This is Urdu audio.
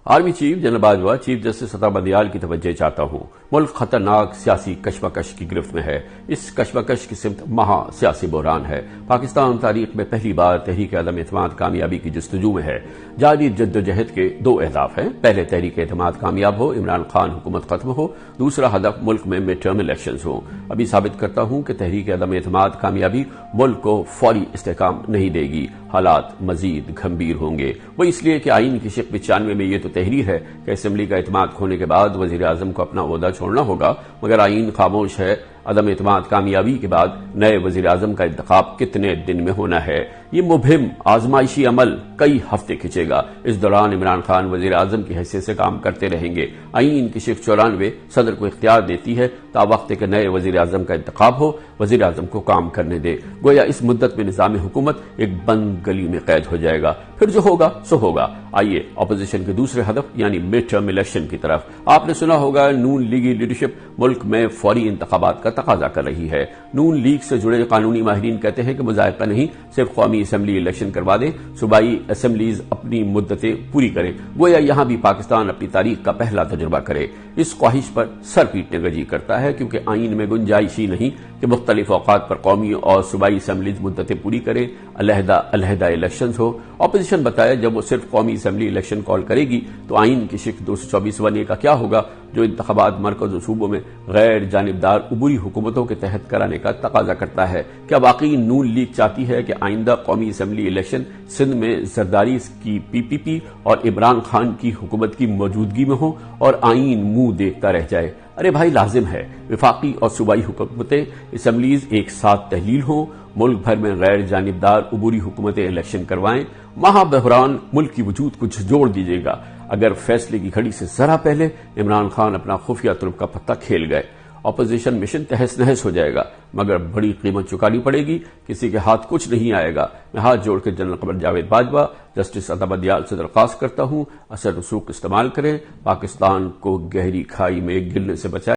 Army chief general Bajwa chief justice عطا بدیال کی توجہ چاہتا ہوں۔ ملک خطرناک سیاسی کشمکش کی گرفت میں ہے۔ اس کشمکش کی سمت مہا سیاسی بحران ہے۔ پاکستان تاریخ میں پہلی بار تحریک عدم اعتماد کامیابی کی جستجو میں ہے۔ جاری جدوجہد کے دو اہداف ہیں۔ پہلے تحریک اعتماد کامیاب ہو، عمران خان حکومت ختم ہو۔ دوسرا ہدف ملک میں مڈ ٹرم الیکشنز ہوں۔ ابھی ثابت کرتا ہوں کہ تحریک عدم اعتماد کامیابی ملک کو فوری استحکام نہیں دے گی۔ حالات مزید گھمبیر ہوں گے۔ وہ اس لیے کہ آئین کی شق 95 میں یہ تو تحریر ہے کہ اسمبلی کا اعتماد کھونے کے بعد وزیر اعظم کو اپنا عہدہ چھوڑنا ہوگا، مگر آئین خاموش ہے۔ عدم اعتماد کامیابی کے بعد نئے وزیر اعظم کا انتخاب کتنے دن میں ہونا ہے؟ یہ مبہم آزمائشی عمل کئی ہفتے کھچے گا۔ اس دوران عمران خان وزیر اعظم کی حیثیت سے کام کرتے رہیں گے۔ آئین کی شق 94 صدر کو اختیار دیتی ہے تا وقت کہ نئے وزیر اعظم کا انتخاب ہو، وزیر اعظم کو کام کرنے دے۔ گویا اس مدت میں نظام حکومت ایک بند گلی میں قید ہو جائے گا۔ پھر جو ہوگا سو ہوگا۔ آئیے اپوزیشن کے دوسرے ہدف یعنی مڈ ٹرم الیکشن کی طرف۔ آپ نے سنا ہوگا نون لیگی لیڈرشپ ملک میں فوری انتخابات کا تقاضا کر رہی ہے۔ نون لیگ سے جڑے قانونی ماہرین کہتے ہیں کہ مذائقہ نہیں، صرف قومی اسمبلی الیکشن کروا دیں، صوبائی اسمبلیز اپنی مدتیں پوری کریں۔ گویا یہاں بھی پاکستان اپنی تاریخ کا پہلا تجربہ کرے۔ اس خواہش پر سر پیٹنے کا جی کرتا ہے کیونکہ آئین میں گنجائش ہی نہیں کہ مختلف اوقات پر قومی اور صوبائی اسمبلیز مدتیں پوری کریں، علیحدہ علیحدہ الیکشنز ہو۔ اپوزیشن بتائے جب وہ صرف قومی اسمبلی الیکشن کال کرے گی تو آئین کی شق 224 کا کیا ہوگا جو انتخابات مرکز و صوبوں میں غیر جانبدار عبوری حکومتوں کے تحت کرانے کا تقاضا کرتا ہے؟ کیا واقعی نون لیگ چاہتی ہے کہ آئندہ قومی اسمبلی الیکشن سندھ میں زرداری کی PPP اور عمران خان کی حکومت کی موجودگی میں ہو اور آئین منہ دیکھتا رہ جائے؟ ارے بھائی لازم ہے وفاقی اور صوبائی حکومتیں اسمبلیز ایک ساتھ تحلیل ہوں، ملک بھر میں غیر جانبدار عبوری حکومتیں الیکشن کروائیں۔ مہا بحران ملک کی وجود کو جھنجھوڑ دیجیے گا اگر فیصلے کی گھڑی سے ذرا پہلے عمران خان اپنا خفیہ ترک کا پتہ کھیل گئے۔ اپوزیشن مشن تہس نہس ہو جائے گا مگر بڑی قیمت چکانی پڑے گی۔ کسی کے ہاتھ کچھ نہیں آئے گا۔ میں ہاتھ جوڑ کے جنرل قمر جاوید باجوہ جسٹس عطا بدیال سے درخواست کرتا ہوں اثر رسوخ استعمال کریں، پاکستان کو گہری کھائی میں گرنے سے بچائیں۔